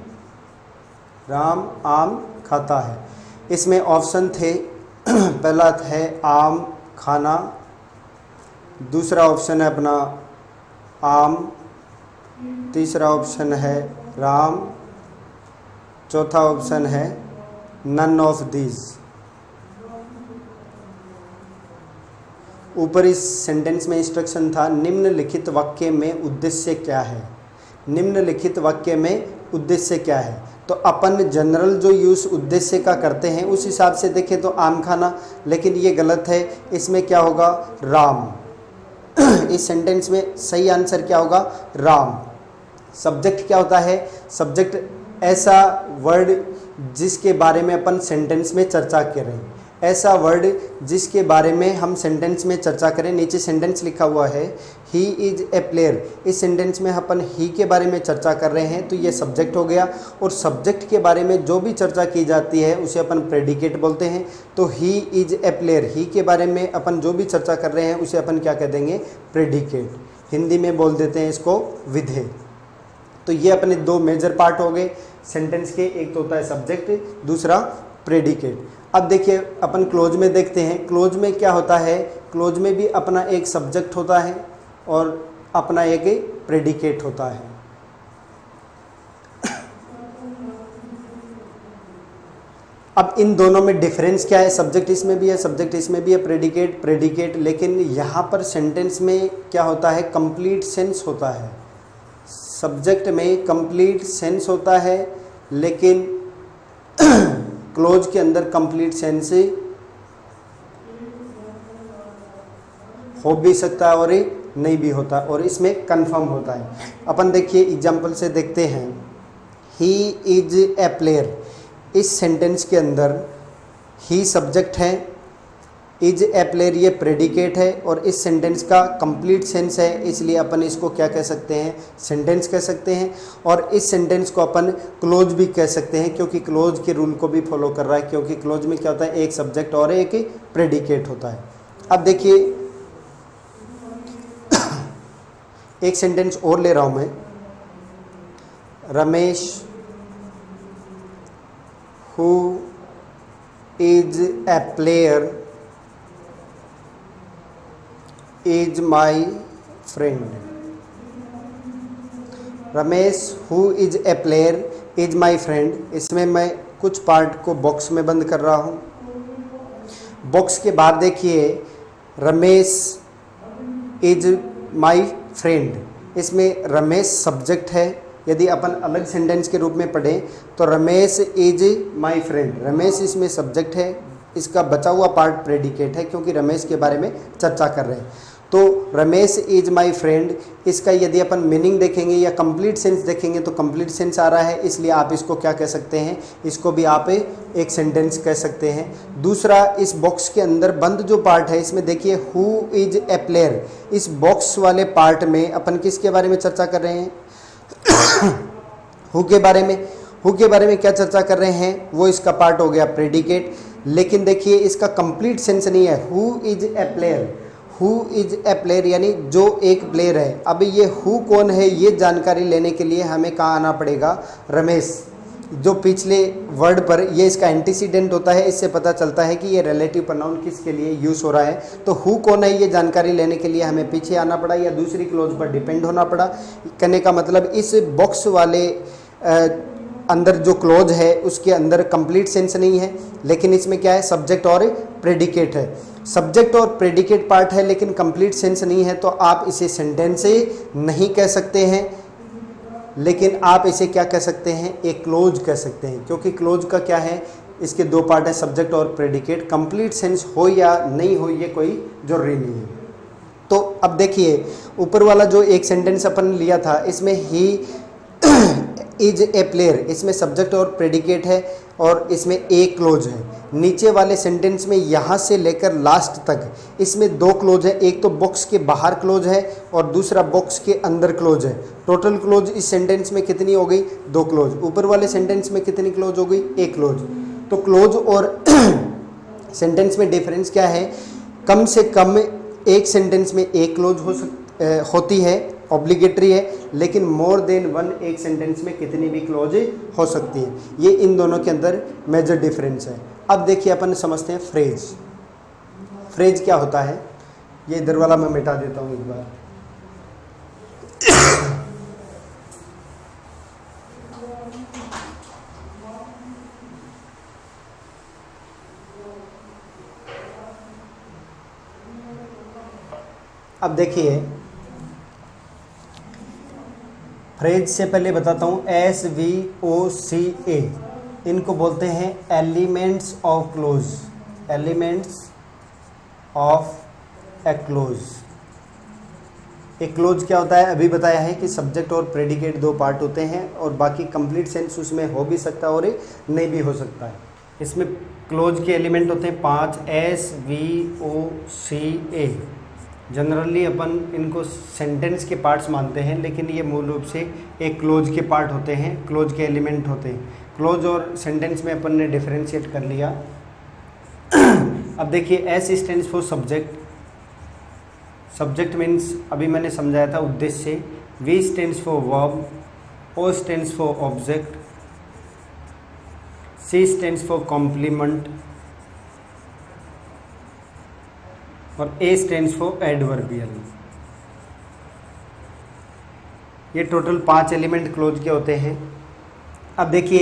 राम आम खाता है। इसमें ऑप्शन थे, पहला है आम खाना, दूसरा ऑप्शन है अपना आम, तीसरा ऑप्शन है राम, चौथा ऑप्शन है नन ऑफ दीज। ऊपर इस सेंटेंस में इंस्ट्रक्शन था, निम्नलिखित वाक्य में उद्देश्य क्या है, निम्नलिखित वाक्य में उद्देश्य क्या है। तो अपन जनरल जो यूज़ उद्देश्य का करते हैं उस हिसाब से देखें तो आम खाना, लेकिन ये गलत है। इसमें क्या होगा, राम। इस सेंटेंस में सही आंसर क्या होगा, राम। सब्जेक्ट क्या होता है, सब्जेक्ट ऐसा वर्ड जिसके बारे में अपन सेंटेंस में चर्चा करें, ऐसा वर्ड जिसके बारे में हम सेंटेंस में चर्चा करें। नीचे सेंटेंस लिखा हुआ है, ही इज ए प्लेयर, इस सेंटेंस में अपन ही के बारे में चर्चा कर रहे हैं तो ये सब्जेक्ट हो गया, और सब्जेक्ट के बारे में जो भी चर्चा की जाती है उसे अपन प्रेडिकेट बोलते हैं। तो ही इज ए प्लेयर, ही के बारे में अपन जो भी चर्चा कर रहे हैं उसे अपन क्या कह देंगे, प्रेडिकेट। हिंदी में बोल देते हैं इसको विधेय। तो ये अपने दो मेजर पार्ट हो गए सेंटेंस के, एक तो होता है सब्जेक्ट, दूसरा प्रेडिकेट। अब देखिए अपन क्लोज में देखते हैं, क्लोज में क्या होता है, क्लोज में भी अपना एक सब्जेक्ट होता है और अपना एक प्रेडिकेट होता है। अब इन दोनों में डिफरेंस क्या है, सब्जेक्ट इसमें भी है, सब्जेक्ट इसमें भी है, प्रेडिकेट प्रेडिकेट, लेकिन यहाँ पर सेंटेंस में क्या होता है, कंप्लीट सेंस होता है। सब्जेक्ट में कंप्लीट सेंस होता है, लेकिन क्लोज के अंदर कंप्लीट सेंस हो भी सकता है और नहीं भी होता, और इसमें कंफर्म होता है। अपन देखिए एग्जाम्पल से देखते हैं, ही इज ए प्लेयर, इस सेंटेंस के अंदर ही सब्जेक्ट है, इज ए प्लेयर ये प्रेडिकेट है, और इस सेंटेंस का कंप्लीट सेंस है, इसलिए अपन इसको क्या कह सकते हैं, सेंटेंस कह सकते हैं। और इस सेंटेंस को अपन क्लोज भी कह सकते हैं, क्योंकि क्लोज के रूल को भी फॉलो कर रहा है, क्योंकि क्लोज में क्या होता है, एक सब्जेक्ट और एक प्रेडिकेट होता है। अब देखिए एक सेंटेंस और ले रहा हूं मैं, Ramesh who is a player is my friend. Ramesh who is a player is my friend, इसमें मैं कुछ पार्ट को बॉक्स में बंद कर रहा हूँ। बॉक्स के बाद देखिए रमेश इज माई फ्रेंड, इसमें रमेश सब्जेक्ट है। यदि अपन अलग सेंटेंस के रूप में पढ़ें तो Ramesh is my friend, Ramesh इसमें सब्जेक्ट है, इसका बचा हुआ पार्ट प्रेडिकेट है, क्योंकि रमेश के बारे में चर्चा कर रहे हैं। तो रमेश इज माई फ्रेंड, इसका यदि अपन मीनिंग देखेंगे या कंप्लीट सेंस देखेंगे तो कंप्लीट सेंस आ रहा है, इसलिए आप इसको क्या कह सकते हैं, इसको भी आप एक सेंटेंस कह सकते हैं। दूसरा, इस बॉक्स के अंदर बंद जो पार्ट है इसमें देखिए हु इज ए प्लेयर, इस बॉक्स वाले पार्ट में अपन किसके बारे में चर्चा कर रहे हैं, हु के बारे में। हु के बारे में क्या चर्चा कर रहे हैं, वो इसका पार्ट हो गया प्रेडिकेट। लेकिन देखिए इसका कंप्लीट सेंस नहीं है, who is a player, who is a player यानी जो एक प्लेयर है। अब ये हु कौन है ये जानकारी लेने के लिए हमें कहाँ आना पड़ेगा, रमेश, जो पिछले वर्ड पर ये इसका एंटीसीडेंट होता है, इससे पता चलता है कि ये रिलेटिव प्रोनाउन किसके लिए यूज हो रहा है। तो हु कौन है ये जानकारी लेने के लिए हमें पीछे आना पड़ा या दूसरी क्लोज पर डिपेंड होना पड़ा। कहने का मतलब इस बॉक्स वाले अंदर जो क्लोज है उसके अंदर कंप्लीट सेंस नहीं है, लेकिन इसमें क्या है, सब्जेक्ट और प्रेडिकेट है। सब्जेक्ट और प्रेडिकेट पार्ट है लेकिन कंप्लीट सेंस नहीं है, तो आप इसे सेंटेंस नहीं कह सकते हैं, लेकिन आप इसे क्या कह सकते हैं, एक क्लोज कह सकते हैं। क्योंकि क्लोज का क्या है, इसके दो पार्ट है, सब्जेक्ट और प्रेडिकेट। कंप्लीट सेंस हो या नहीं हो ये कोई जरूरी नहीं है। तो अब देखिए ऊपर वाला जो एक सेंटेंस अपन लिया था, इसमें ही इज ए प्लेयर, इसमें सब्जेक्ट और प्रेडिकेट है और इसमें ए क्लोज है। नीचे वाले सेंटेंस में यहाँ से लेकर लास्ट तक इसमें दो क्लोज है, एक तो बॉक्स के बाहर क्लोज है और दूसरा बॉक्स के अंदर क्लोज है। टोटल क्लोज इस सेंटेंस में कितनी हो गई, दो क्लोज। ऊपर वाले सेंटेंस में कितनी क्लोज हो गई, एक क्लोज। तो क्लोज और सेंटेंस में डिफरेंस क्या है, कम से कम एक सेंटेंस में एक क्लोज होती है, ऑब्लिगेटरी है, लेकिन मोर देन वन एक सेंटेंस में कितनी भी क्लोज हो सकती है। ये इन दोनों के अंदर मेजर डिफरेंस है। अब देखिए अपन समझते हैं फ्रेज। फ्रेज क्या होता है, ये इधर वाला मैं मिटा देता हूँ एक बार। अब देखिए फ्रेज से पहले बताता हूँ, SVOCA, इनको बोलते हैं elements of close, elements of A close. एक क्लोज क्या होता है, अभी बताया है कि सब्जेक्ट और प्रेडिकेट दो पार्ट होते हैं और बाकी कंप्लीट सेंस उसमें हो भी सकता है और नहीं भी हो सकता है। इसमें क्लोज के एलिमेंट होते हैं 5, SVOCA। जनरली अपन इनको सेंटेंस के पार्ट्स मानते हैं, लेकिन ये मूल रूप से एक क्लोज के पार्ट होते हैं, क्लोज के एलिमेंट होते हैं। क्लोज और सेंटेंस में अपन ने डिफरेंशिएट कर लिया। अब देखिए S stands for subject, subject means अभी मैंने समझाया था उद्देश्य। V stands for verb, O stands for object, C stands for complement और ए स्टैंड्स फॉर एडवर्बियल। ये टोटल 5 एलिमेंट क्लोज के होते हैं। अब देखिए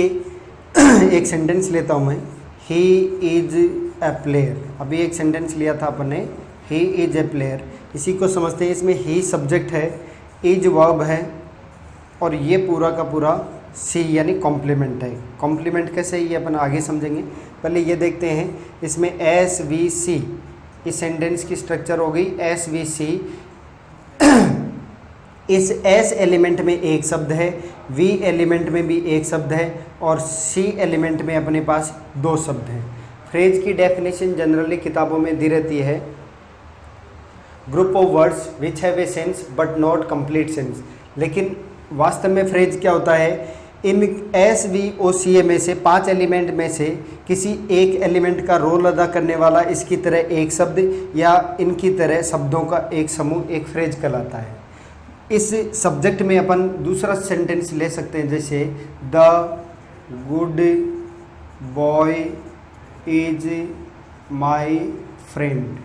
एक सेंटेंस लेता हूँ मैं, ही इज ए प्लेयर। अभी एक सेंटेंस लिया था अपन ने, ही इज ए प्लेयर। इसी को समझते हैं। इसमें ही सब्जेक्ट है, इज वर्ब है और ये पूरा का पूरा सी यानी कॉम्प्लीमेंट है। कॉम्प्लीमेंट कैसे ये अपन आगे समझेंगे, पहले ये देखते हैं। इसमें एस वी सी, इस सेंटेंस की स्ट्रक्चर हो गई एस वी सी। इस एस एलिमेंट में एक शब्द है, वी एलिमेंट में भी एक शब्द है और सी एलिमेंट में अपने पास 2 शब्द हैं। फ्रेज की डेफिनेशन जनरली किताबों में दी रहती है, group of words which have a sense but not complete sense. लेकिन वास्तव में फ्रेज क्या होता है, इन एस वी ओ सी ए में से 5 एलिमेंट में से किसी एक एलिमेंट का रोल अदा करने वाला इसकी तरह एक शब्द या इनकी तरह शब्दों का एक समूह एक फ्रेज कहलाता है। इस सब्जेक्ट में अपन दूसरा सेंटेंस ले सकते हैं, जैसे the good boy is my friend.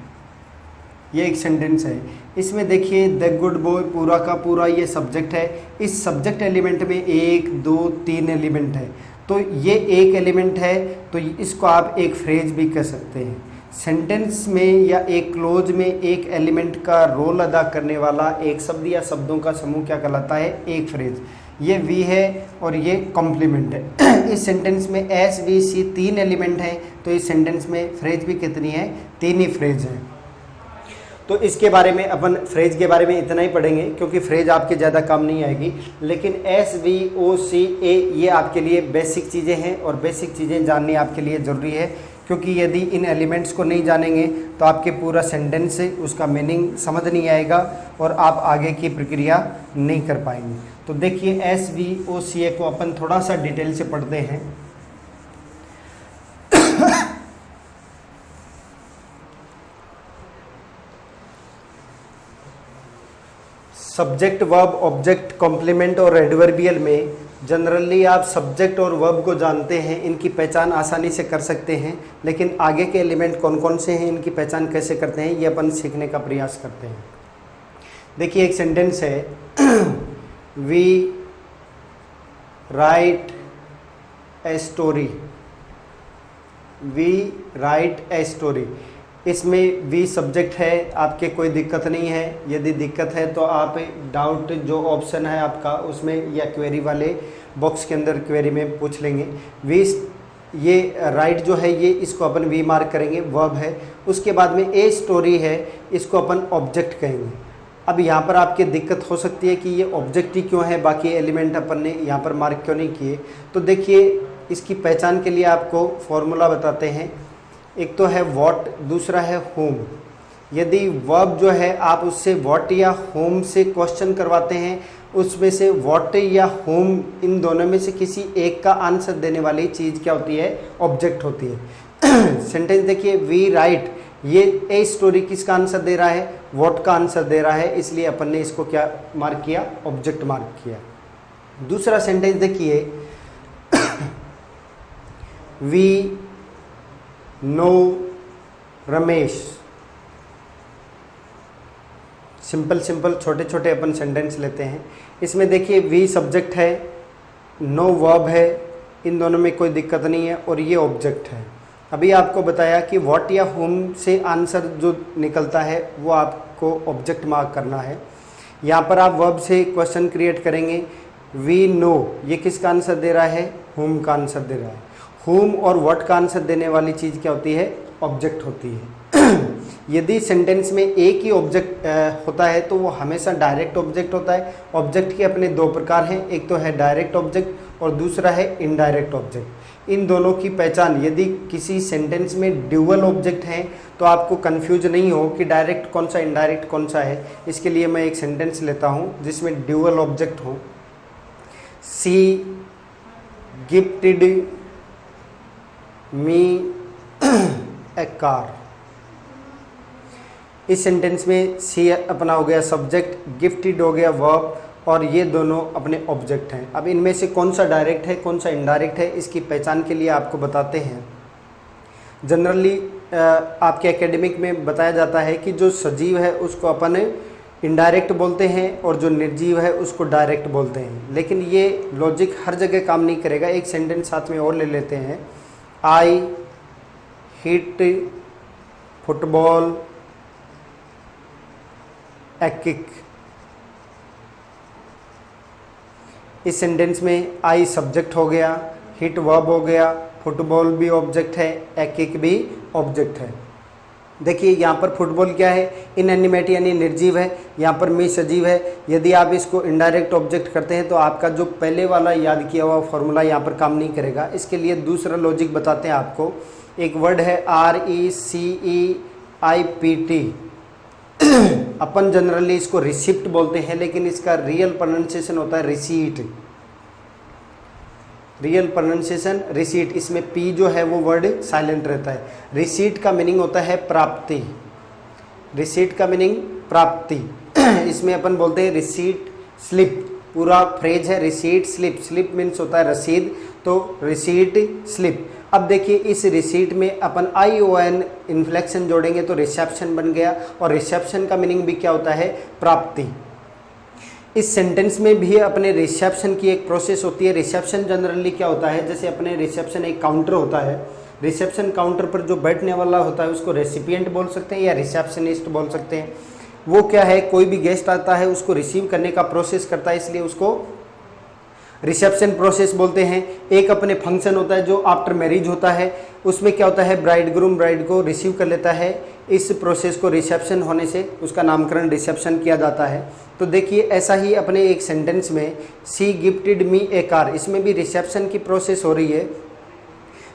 ये एक सेंटेंस है। इसमें देखिए द गुड बॉय पूरा का पूरा ये सब्जेक्ट है। इस सब्जेक्ट एलिमेंट में 1 2 3 एलिमेंट है, तो ये एक एलिमेंट है, तो इसको आप एक फ्रेज भी कह सकते हैं। सेंटेंस में या एक क्लोज में एक एलिमेंट का रोल अदा करने वाला एक शब्द या शब्दों का समूह क्या कहलाता है, एक फ्रेज। ये वी है और ये कॉम्प्लीमेंट है। इस सेंटेंस में एस वी सी 3 एलिमेंट है, तो इस सेंटेंस में फ्रेज भी कितनी है, 3 ही फ्रेज है। तो इसके बारे में अपन फ्रेज के बारे में इतना ही पढ़ेंगे, क्योंकि फ्रेज आपके ज़्यादा काम नहीं आएगी। लेकिन एस वी ओ सी ए ये आपके लिए बेसिक चीज़ें हैं और बेसिक चीज़ें जाननी आपके लिए ज़रूरी है, क्योंकि यदि इन एलिमेंट्स को नहीं जानेंगे तो आपके पूरा सेंटेंस से उसका मीनिंग समझ नहीं आएगा और आप आगे की प्रक्रिया नहीं कर पाएंगे। तो देखिए एस वी ओ सी ए को अपन थोड़ा सा डिटेल से पढ़ते हैं। सब्जेक्ट वर्ब ऑब्जेक्ट कॉम्प्लीमेंट और एडवर्बियल में जनरली आप सब्जेक्ट और वर्ब को जानते हैं, इनकी पहचान आसानी से कर सकते हैं। लेकिन आगे के एलिमेंट कौन कौन से हैं, इनकी पहचान कैसे करते हैं, ये अपन सीखने का प्रयास करते हैं। देखिए एक सेंटेंस है, we write a story. We write a story, इसमें वी सब्जेक्ट है, आपके कोई दिक्कत नहीं है। यदि दिक्कत है तो आप डाउट जो ऑप्शन है आपका उसमें या क्वेरी वाले बॉक्स के अंदर क्वेरी में पूछ लेंगे। वी ये राइट जो है ये इसको अपन वी मार्क करेंगे, वर्ब है। उसके बाद में ए स्टोरी है, इसको अपन ऑब्जेक्ट कहेंगे। अब यहाँ पर आपकी दिक्कत हो सकती है कि ये ऑब्जेक्ट ही क्यों है, बाकी एलिमेंट अपन ने यहाँ पर मार्क क्यों नहीं किए। तो देखिए इसकी पहचान के लिए आपको फॉर्मूला बताते हैं। एक तो है व्हाट, दूसरा है होम। यदि वर्ब जो है आप उससे व्हाट या होम से क्वेश्चन करवाते हैं, उसमें से व्हाट या होम इन दोनों में से किसी एक का आंसर देने वाली चीज़ क्या होती है, ऑब्जेक्ट होती है। सेंटेंस देखिए, वी राइट, ये ए स्टोरी किसका आंसर दे रहा है, व्हाट का आंसर दे रहा है, इसलिए अपन ने इसको क्या मार्क किया, ऑब्जेक्ट मार्क किया। दूसरा सेंटेंस देखिए, we know Ramesh. Simple simple छोटे छोटे अपन सेंटेंस लेते हैं। इसमें देखिए वी सब्जेक्ट है, नो वर्ब है, इन दोनों में कोई दिक्कत नहीं है और ये ऑब्जेक्ट है। अभी आपको बताया कि व्हाट या होम से आंसर जो निकलता है वो आपको ऑब्जेक्ट मार्क करना है। यहाँ पर आप वर्ब से क्वेश्चन क्रिएट करेंगे। वी नो ये किसका आंसर दे रहा है, होम का आंसर दे रहा है। होम और व्हाट का आंसर देने वाली चीज़ क्या होती है, ऑब्जेक्ट होती है। यदि सेंटेंस में एक ही ऑब्जेक्ट होता है तो वो हमेशा डायरेक्ट ऑब्जेक्ट होता है। ऑब्जेक्ट के अपने 2 प्रकार हैं, एक तो है डायरेक्ट ऑब्जेक्ट और दूसरा है इनडायरेक्ट ऑब्जेक्ट। इन दोनों की पहचान, यदि किसी सेंटेंस में ड्यूअल ऑब्जेक्ट हैं तो आपको कंफ्यूज नहीं हो कि डायरेक्ट कौन सा इनडायरेक्ट कौन सा है। इसके लिए मैं एक सेंटेंस लेता हूँ जिसमें ड्यूअल ऑब्जेक्ट हो। सी गिफ्टेड मी ए कार। इस सेंटेंस में सी अपना हो गया सब्जेक्ट, गिफ्टेड हो गया वर्ब, और ये दोनों अपने ऑब्जेक्ट हैं। अब इनमें से कौन सा डायरेक्ट है कौन सा इनडायरेक्ट है, इसकी पहचान के लिए आपको बताते हैं। जनरली आपके एकेडमिक में बताया जाता है कि जो सजीव है उसको अपन इनडायरेक्ट बोलते हैं और जो निर्जीव है उसको डायरेक्ट बोलते हैं, लेकिन ये लॉजिक हर जगह काम नहीं करेगा। एक सेंटेंस साथ में और ले लेते हैं। I hit football a kick. इस सेंटेंस में आई सब्जेक्ट हो गया, हिट वर्ब हो गया, फुटबॉल भी ऑब्जेक्ट है, ए किक भी ऑब्जेक्ट है। देखिए यहाँ पर फुटबॉल क्या है, इनएनिमेट यानी निर्जीव है, यहाँ पर मी सजीव है। यदि आप इसको इनडायरेक्ट ऑब्जेक्ट करते हैं तो आपका जो पहले वाला याद किया हुआ फॉर्मूला यहाँ पर काम नहीं करेगा। इसके लिए दूसरा लॉजिक बताते हैं आपको। एक वर्ड है RECEIPT। अपन जनरली इसको रिसिप्ट बोलते हैं, लेकिन इसका रियल प्रोनाउंसिएशन होता है रिसीट। Real pronunciation receipt. इसमें पी जो है वो वर्ड साइलेंट रहता है। रिसीट का मीनिंग होता है प्राप्ति। रिसीट का मीनिंग प्राप्ति। इसमें अपन बोलते हैं रिसीट स्लिप। पूरा फ्रेज है रिसीट स्लिप। स्लिप मीन्स होता है रसीद, तो रिसीट स्लिप। अब देखिए इस रिसीट में अपन ION इन्फ्लेक्शन जोड़ेंगे तो रिसेप्शन बन गया, और रिसेप्शन का मीनिंग भी क्या होता है, प्राप्ति। इस सेंटेंस में भी अपने रिसेप्शन की एक प्रोसेस होती है। रिसेप्शन जनरली क्या होता है, जैसे अपने रिसेप्शन एक काउंटर होता है, रिसेप्शन काउंटर पर जो बैठने वाला होता है उसको रेसिपिएंट बोल सकते हैं या रिसेप्शनिस्ट बोल सकते हैं। वो क्या है, कोई भी गेस्ट आता है उसको रिसीव करने का प्रोसेस करता है, इसलिए उसको रिसेप्शन प्रोसेस बोलते हैं। एक अपने फंक्शन होता है जो आफ्टर मैरिज होता है, उसमें क्या होता है, ब्राइड ग्रूम ब्राइड को रिसीव कर लेता है। इस प्रोसेस को रिसेप्शन होने से उसका नामकरण रिसेप्शन किया जाता है। तो देखिए ऐसा ही अपने एक सेंटेंस में सी गिफ्टेड मी ए कार, इसमें भी रिसेप्शन की प्रोसेस हो रही है।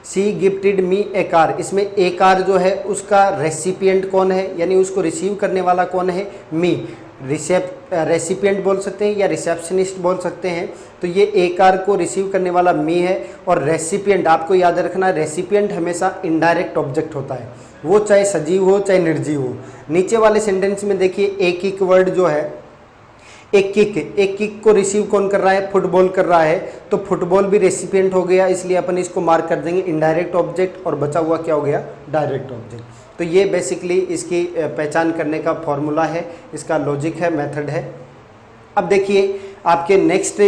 सी गिफ्टेड मी ए कार, इसमें ए कार जो है उसका रेसिपिएंट कौन है, यानी उसको रिसीव करने वाला कौन है, मी। रेसिपिएंट बोल सकते हैं या रिसेप्शनिस्ट बोल सकते हैं। तो ये ए कार को रिसीव करने वाला मी है, और रेसिपिएंट आपको याद रखना, रेसिपिएंट हमेशा इनडायरेक्ट ऑब्जेक्ट होता है, वो चाहे सजीव हो चाहे निर्जीव हो। नीचे वाले सेंटेंस में देखिए एक किक वर्ड जो है, एक किक को रिसीव कौन कर रहा है, फुटबॉल कर रहा है, तो फुटबॉल भी रेसिपिएंट हो गया, इसलिए अपन इसको मार्क कर देंगे इनडायरेक्ट ऑब्जेक्ट, और बचा हुआ क्या हो गया, डायरेक्ट ऑब्जेक्ट। तो ये बेसिकली इसकी पहचान करने का फॉर्मूला है, इसका लॉजिक है, मेथड है। अब देखिए आपके नेक्स्ट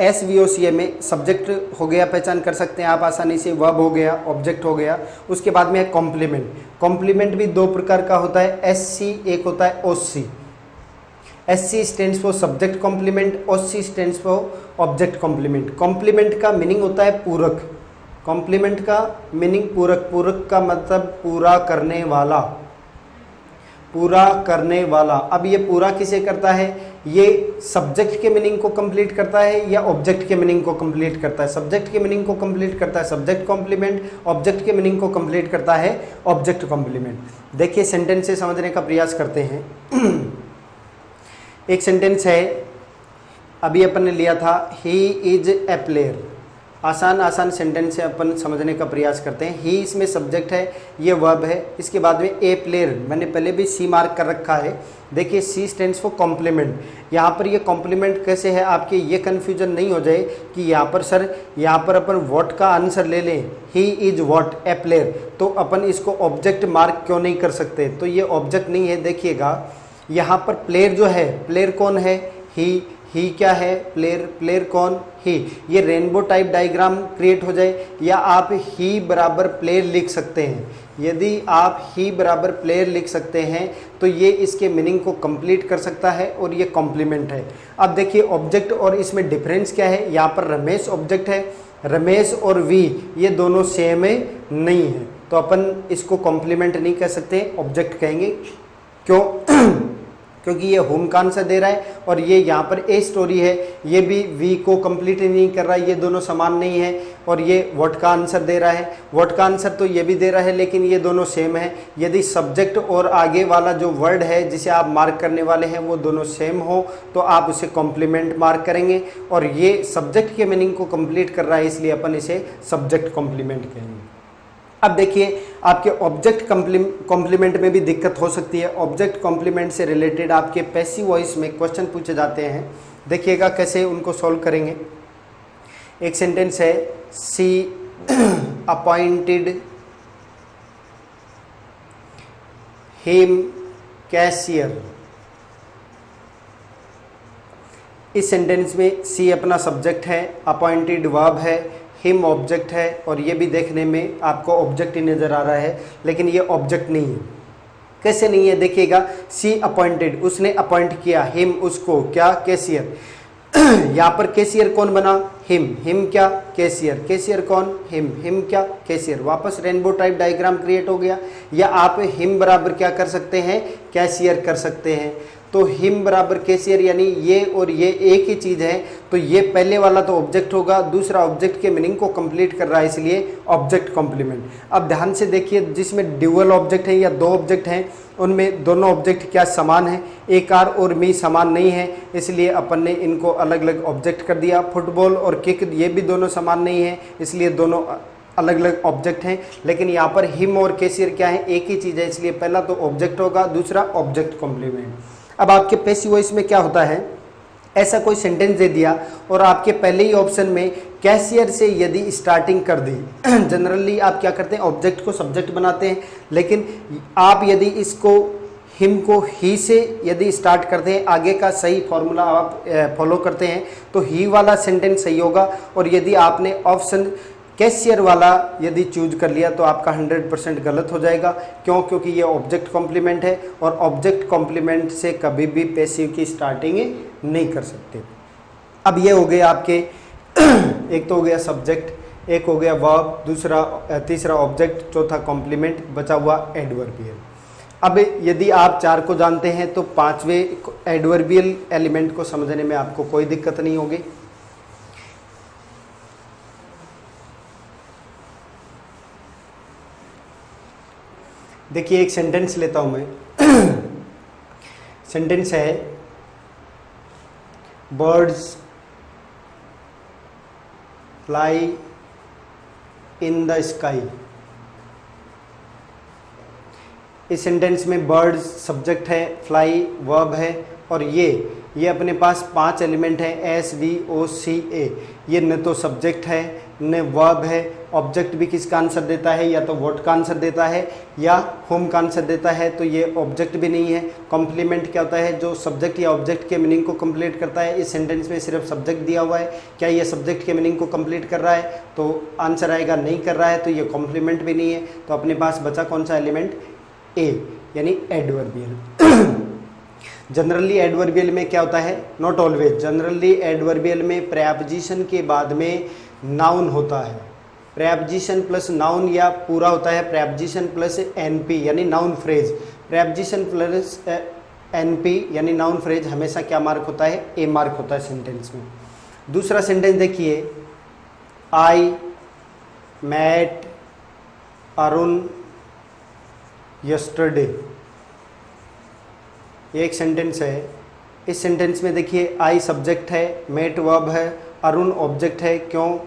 SVOCA में सब्जेक्ट हो गया, पहचान कर सकते हैं आप आसानी से, वर्ब हो गया, ऑब्जेक्ट हो गया। उसके बाद में है कॉम्प्लीमेंट। कॉम्प्लीमेंट भी दो प्रकार का होता है, SC एक होता है OC। SC stands for subject complement, OC stands for object complement. Complement का मीनिंग होता है पूरक। कॉम्प्लीमेंट का मीनिंग पूरक। पूरक का मतलब पूरा करने वाला, पूरा करने वाला। अब ये पूरा किसे करता है, ये सब्जेक्ट के मीनिंग को कंप्लीट करता है या ऑब्जेक्ट के मीनिंग को कंप्लीट करता है। सब्जेक्ट के मीनिंग को कंप्लीट करता है सब्जेक्ट कॉम्प्लीमेंट, ऑब्जेक्ट के मीनिंग को कंप्लीट करता है ऑब्जेक्ट कॉम्प्लीमेंट। देखिए सेंटेंस से समझने का प्रयास करते हैं। एक सेंटेंस है, अभी अपन ने लिया था, ही इज ए प्लेयर। आसान सेंटेंस से अपन समझने का प्रयास करते हैं। ही इसमें सब्जेक्ट है, ये वर्ब है, इसके बाद में ए प्लेयर, मैंने पहले भी सी मार्क कर रखा है। देखिए सी स्टैंड्स फॉर कॉम्प्लीमेंट। यहाँ पर ये कॉम्प्लीमेंट कैसे है, आपके ये कन्फ्यूजन नहीं हो जाए कि यहाँ पर सर यहाँ पर अपन व्हाट का आंसर ले लें, he is what A player, तो अपन इसको ऑब्जेक्ट मार्क क्यों नहीं कर सकते। तो ये ऑब्जेक्ट नहीं है। देखिएगा यहाँ पर प्लेयर जो है, प्लेयर कौन है, ही क्या है, प्लेयर कौन, ही। ये रेनबो टाइप डायग्राम क्रिएट हो जाए, या आप ही बराबर प्लेयर लिख सकते हैं। यदि आप ही बराबर प्लेयर लिख सकते हैं तो ये इसके मीनिंग को कंप्लीट कर सकता है, और ये कॉम्प्लीमेंट है। अब देखिए ऑब्जेक्ट और इसमें डिफरेंस क्या है। यहाँ पर रमेश ऑब्जेक्ट है, रमेश और वी ये दोनों सेम है नहीं है, तो अपन इसको कॉम्प्लीमेंट नहीं कह सकते, ऑब्जेक्ट कहेंगे। क्यों, क्योंकि ये होम का आंसर दे रहा है और ये यहाँ पर ए स्टोरी है, ये भी वी को कंप्लीट नहीं कर रहा है, ये दोनों समान नहीं है। और ये व्हाट का आंसर दे रहा है, व्हाट का आंसर तो ये भी दे रहा है लेकिन ये दोनों सेम है। यदि सब्जेक्ट और आगे वाला जो वर्ड है जिसे आप मार्क करने वाले हैं वो दोनों सेम हो तो आप उसे कॉम्प्लीमेंट मार्क करेंगे। और ये सब्जेक्ट के मीनिंग को कंप्लीट कर रहा है इसलिए अपन इसे सब्जेक्ट कॉम्प्लीमेंट कहेंगे। अब देखिए आपके ऑब्जेक्ट कॉम्प्लीमेंट में भी दिक्कत हो सकती है। ऑब्जेक्ट कॉम्प्लीमेंट से रिलेटेड आपके पैसिव वॉइस में क्वेश्चन पूछे जाते हैं, देखिएगा कैसे उनको सॉल्व करेंगे। एक सेंटेंस है सी अपॉइंटेड हिम कैशियर। इस सेंटेंस में सी अपना सब्जेक्ट है, अपॉइंटेड वर्ब है, हिम ऑब्जेक्ट है और ये भी देखने में आपको ऑब्जेक्ट ही नज़र आ रहा है लेकिन ये ऑब्जेक्ट नहीं है। कैसे नहीं है देखिएगा, सी अपॉइंटेड उसने अपॉइंट किया, हिम उसको, क्या, कैशियर। यहाँ पर कैशियर कौन बना, हिम क्या, कैशियर, कैशियर कौन, हिम क्या, कैशियर। वापस रेनबो टाइप डायग्राम क्रिएट हो गया। या आप हिम बराबर क्या कर सकते हैं, कैशियर कर सकते हैं। तो हिम बराबर कैशियर यानी ये और ये एक ही चीज़ है, तो ये पहले वाला तो ऑब्जेक्ट होगा, दूसरा ऑब्जेक्ट के मीनिंग को कंप्लीट कर रहा है इसलिए ऑब्जेक्ट कॉम्प्लीमेंट। अब ध्यान से देखिए जिसमें ड्यूअल ऑब्जेक्ट है या दो ऑब्जेक्ट हैं उनमें दोनों ऑब्जेक्ट क्या समान है, एक आर और मी समान नहीं है इसलिए अपन ने इनको अलग अलग ऑब्जेक्ट कर दिया। फुटबॉल और किक ये भी दोनों समान नहीं है इसलिए दोनों अलग अलग ऑब्जेक्ट हैं। लेकिन यहाँ पर हिम और कैशियर क्या है, एक ही चीज़ है इसलिए पहला तो ऑब्जेक्ट होगा, दूसरा ऑब्जेक्ट कॉम्प्लीमेंट। अब आपके पैसिव वॉइस में क्या होता है, ऐसा कोई सेंटेंस दे दिया और आपके पहले ही ऑप्शन में कैशियर से यदि स्टार्टिंग कर दी, जनरली आप क्या करते हैं ऑब्जेक्ट को सब्जेक्ट बनाते हैं, लेकिन आप यदि इसको हिम को ही से यदि स्टार्ट करते हैं, आगे का सही फॉर्मूला आप फॉलो करते हैं तो ही वाला सेंटेंस सही होगा। और यदि आपने ऑप्शन कैशियर वाला यदि चूज कर लिया तो आपका 100% गलत हो जाएगा। क्यों, क्योंकि ये ऑब्जेक्ट कॉम्प्लीमेंट है और ऑब्जेक्ट कॉम्प्लीमेंट से कभी भी पैसिव की स्टार्टिंग नहीं कर सकते। अब ये हो गए आपके एक तो हो गया सब्जेक्ट, एक हो गया वर्ब, तीसरा ऑब्जेक्ट, चौथा कॉम्प्लीमेंट, बचा हुआ एडवर्बियल। अब यदि आप चार को जानते हैं तो पांचवें एडवर्बियल एलिमेंट को समझने में आपको कोई दिक्कत नहीं होगी। देखिए एक सेंटेंस लेता हूं मैं। सेंटेंस है birds fly in the sky. इस सेंटेंस में बर्ड्स सब्जेक्ट है, फ्लाई वर्ब है और ये अपने पास 5 एलिमेंट है, एस वी ओ सी ए। ये न तो सब्जेक्ट है न वर्ब है। ऑब्जेक्ट भी किसका आंसर देता है, या तो व्हाट का आंसर देता है या होम का आंसर देता है, तो ये ऑब्जेक्ट भी नहीं है। कॉम्प्लीमेंट क्या होता है, जो सब्जेक्ट या ऑब्जेक्ट के मीनिंग को कंप्लीट करता है। इस सेंटेंस में सिर्फ सब्जेक्ट दिया हुआ है, क्या ये सब्जेक्ट के मीनिंग को कंप्लीट कर रहा है, तो आंसर आएगा नहीं कर रहा है, तो ये कॉम्प्लीमेंट भी नहीं है। तो अपने पास बचा कौन सा एलिमेंट, ए यानी एडवर्बियल। जनरली एडवर्बियल में क्या होता है, नॉट ऑलवेज, जनरली एडवर्बियल में प्रेपोजिशन के बाद में नाउन होता है। प्रेपोजिशन प्लस नाउन या पूरा होता है प्रेपोजिशन प्लस एनपी यानी noun phrase. Preposition plus NP यानी नाउन फ्रेज हमेशा क्या मार्क होता है, ए मार्क होता है सेंटेंस में। दूसरा सेंटेंस देखिए, आई मैट अरुण यस्टरडे। ये एक सेंटेंस है। इस सेंटेंस में देखिए आई सब्जेक्ट है, मेट वर्ब है, अरुण ऑब्जेक्ट है। क्यों,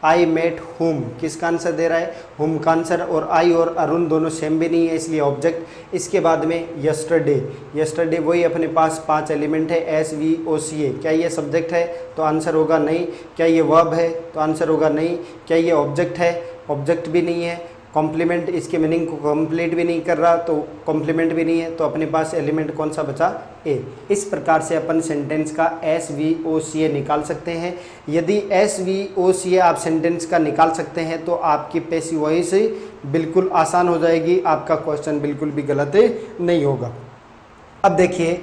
आई मेट हुम, किसका आंसर दे रहा है, हुम का आंसर। और आई और अरुण दोनों सेम भी नहीं है इसलिए ऑब्जेक्ट। इसके बाद में यस्टरडे, यस्टरडे वही अपने पास 5 एलिमेंट है, एस वी ओ सी ए। क्या ये सब्जेक्ट है, तो आंसर होगा नहीं। क्या ये वर्ब है, तो आंसर होगा नहीं। क्या ये ऑब्जेक्ट है, ऑब्जेक्ट भी नहीं है। कॉम्प्लीमेंट इसके मीनिंग को कंप्लीट भी नहीं कर रहा, तो कॉम्प्लीमेंट भी नहीं है। तो अपने पास एलिमेंट कौन सा बचा, ए। इस प्रकार से अपन सेंटेंस का एस वी ओ सी ए निकाल सकते हैं। यदि एस वी ओ सी ए आप सेंटेंस का निकाल सकते हैं तो आपकी पैसिव वॉइस बिल्कुल आसान हो जाएगी, आपका क्वेश्चन बिल्कुल भी गलत नहीं होगा। अब देखिए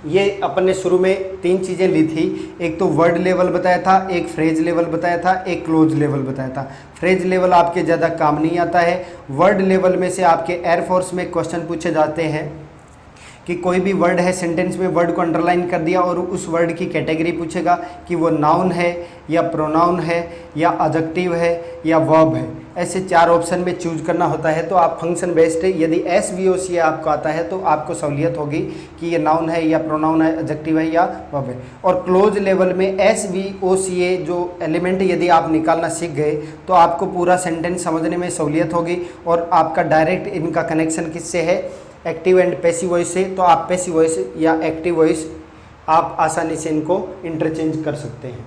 ये अपन ने शुरू में 3 चीज़ें ली थी, एक तो वर्ड लेवल बताया था, एक फ्रेज लेवल बताया था, एक क्लोज लेवल बताया था। फ्रेज लेवल आपके ज़्यादा काम नहीं आता है। वर्ड लेवल में से आपके एयरफोर्स में क्वेश्चन पूछे जाते हैं, कि कोई भी वर्ड है सेंटेंस में, वर्ड को अंडरलाइन कर दिया और उस वर्ड की कैटेगरी पूछेगा कि वो नाउन है या प्रोनाउन है या एडजेक्टिव है या वर्ब है। ऐसे 4 ऑप्शन में चूज करना होता है। तो आप फंक्शन बेस्ड, यदि SVOCA आपको आता है तो आपको सहूलियत होगी कि ये नाउन है या प्रोनाउन है, एडजेक्टिव है या वर्ब है। और क्लोज लेवल में SVOCA जो एलिमेंट यदि आप निकालना सीख गए तो आपको पूरा सेंटेंस समझने में सहूलियत होगी और आपका डायरेक्ट इनका कनेक्शन किससे है, एक्टिव एंड पैसिव वॉइस से। तो आप पैसिव वॉइस या एक्टिव वॉइस आप आसानी से इनको इंटरचेंज कर सकते हैं।